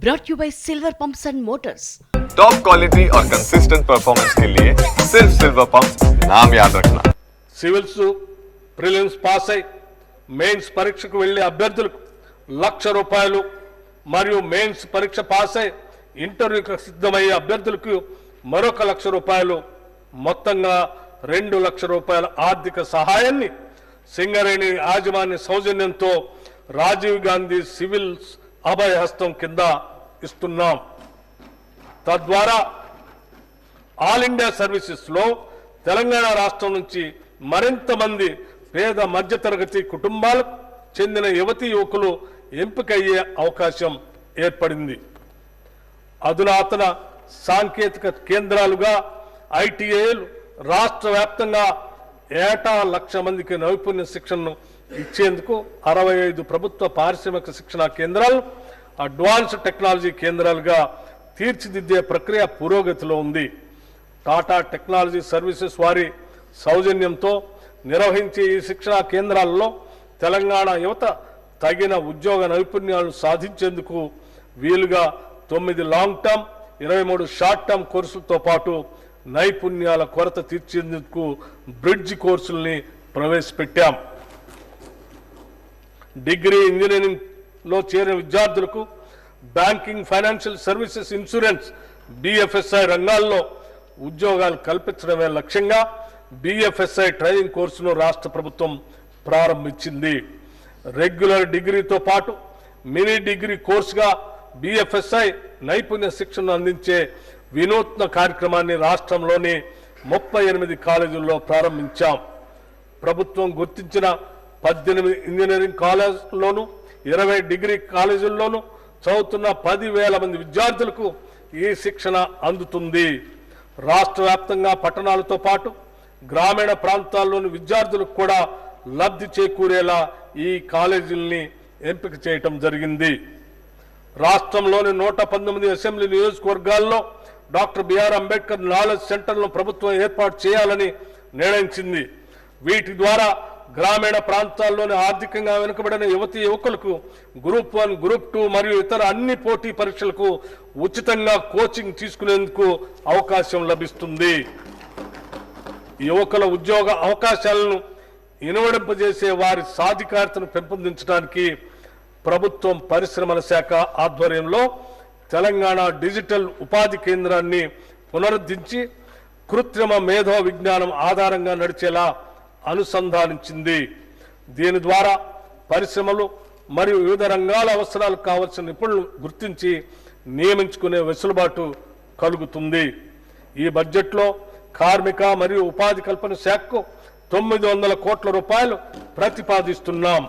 brought you by Silver Pumps and Motors. Top quality और consistent performance के लिए सिर्फ सिल्वर पंप्स नाम याद रखना। సివిల్స్ ప్రిలిమ్స్ పాస్ అయి మెయిన్స్ పరీక్షకు వెళ్లే అభ్యర్థులకు ₹1,00,000 మరియు మెయిన్స్ పరీక్ష పాస్ అయి ఇంటర్వ్యూకి సిద్ధమయ్యే అభ్యర్థులకు మరొక ₹1,00,000 మొత్తంగా ₹2,00,000 ఆర్థిక సహాయాన్ని సింగరేణి యాజమాన్య సౌజన్యంతో రాజీవ్ గాంధీ సివిల్స్ అభయహస్తం కింద ఇస్తున్నాం। తద్వారా ఆల్ ఇండియా సర్వీసెస్ లో తెలంగాణ రాష్ట్రం నుంచి మరింత మంది పేద మధ్యతరగతి కుటుంబాలకు చెందిన యువతీ యువకులు ఎంపికయ్యే అవకాశం ఏర్పడింది। అధునాతన సాంకేతిక కేంద్రాలుగా ఐటీఐలు రాష్ట్ర వ్యాప్తంగా ఏటా 1,00,000 మందికి నైపుణ్య శిక్షణను ఇచ్చేందుకు 65 ప్రభుత్వ పారిశ్రామిక శిక్షణా కేంద్రాలు అడ్వాన్స్డ్ టెక్నాలజీ కేంద్రాలుగా తీర్చిదిద్దే ప్రక్రియ పురోగతిలో ఉంది। టాటా టెక్నాలజీ సర్వీసెస్ వారి సౌజన్యంతో నిర్వహించే ఈ శిక్షణా కేంద్రాల్లో తెలంగాణ యువత తగిన ఉద్యోగ నైపుణ్యాలను సాధించేందుకు వీలుగా 9 లాంగ్ టర్మ్ 23 షార్ట్ టర్మ్ కోర్సులతో పాటు నైపుణ్యాల కొరత తీర్చేందుకు బ్రిడ్జ్ కోర్సుల్ని ప్రవేశపెట్టాం। డిగ్రీ ఇంజనీరింగ్ లో చేరిన విద్యార్థులకు banking, financial services, insurance, BFSI రంగాల్లో ఉద్యోగాలు కల్పించడమే లక్ష్యంగా BFSI ట్రైనింగ్ కోర్సును రాష్ట్ర ప్రభుత్వం ప్రారంభించింది। రెగ్యులర్ డిగ్రీతో పాటు మినీ డిగ్రీ కోర్సుగా BFSI నైపుణ్య శిక్షణ అందించే వినూత్న కార్యక్రమాన్ని రాష్ట్రంలోని 38 కాలేజీల్లో ప్రారంభించాం। ప్రభుత్వం గుర్తించిన 18 ఇంజనీరింగ్ కాలేజీల్లోనూ 20 డిగ్రీ కాలేజీల్లోనూ చదువుతున్న 10,000 మంది విద్యార్థులకు ఈ శిక్షణ అందుతుంది। రాష్ట్ర వ్యాప్తంగా పట్టణాలతో పాటు గ్రామీణ ప్రాంతాల్లోని విద్యార్థులకు కూడా లబ్ధి చేకూరేలా ఈ కాలేజీల్ని ఎంపిక చేయటం జరిగింది। రాష్ట్రంలోని 119 అసెంబ్లీ నియోజకవర్గాల్లో డాక్టర్ బిఆర్ అంబేద్కర్ నాలెడ్జ్ సెంటర్లను ప్రభుత్వం ఏర్పాటు చేయాలని నిర్ణయించింది। వీటి ద్వారా గ్రామీణ ప్రాంతాల్లోని ఆర్థికంగా వెనుకబడిన యువతీ యువకులకు గ్రూప్ 1, గ్రూప్ 2 మరియు ఇతర అన్ని పోటీ పరీక్షలకు ఉచితంగా కోచింగ్ తీసుకునేందుకు అవకాశం లభిస్తుంది। యువకుల ఉద్యోగ అవకాశాలను ఇనువడింపజేసే వారి సాధికారతను పెంపొందించడానికి ప్రభుత్వం పరిశ్రమల శాఖ ఆధ్వర్యంలో తెలంగాణ డిజిటల్ ఉపాధి కేంద్రాన్ని పునరుద్ధరించి కృత్రిమ మేధో విజ్ఞానం ఆధారంగా నడిచేలా అనుసంధానించింది। దీని ద్వారా పరిశ్రమలు మరియు వివిధ రంగాల అవసరాలకు కావాల్సిన నిపుణులు గుర్తించి నియమించుకునే వెసులుబాటు కలుగుతుంది। ఈ బడ్జెట్లో కార్మిక మరియు ఉపాధి కల్పన శాఖకు ₹900 కోట్ల ప్రతిపాదిస్తున్నాం।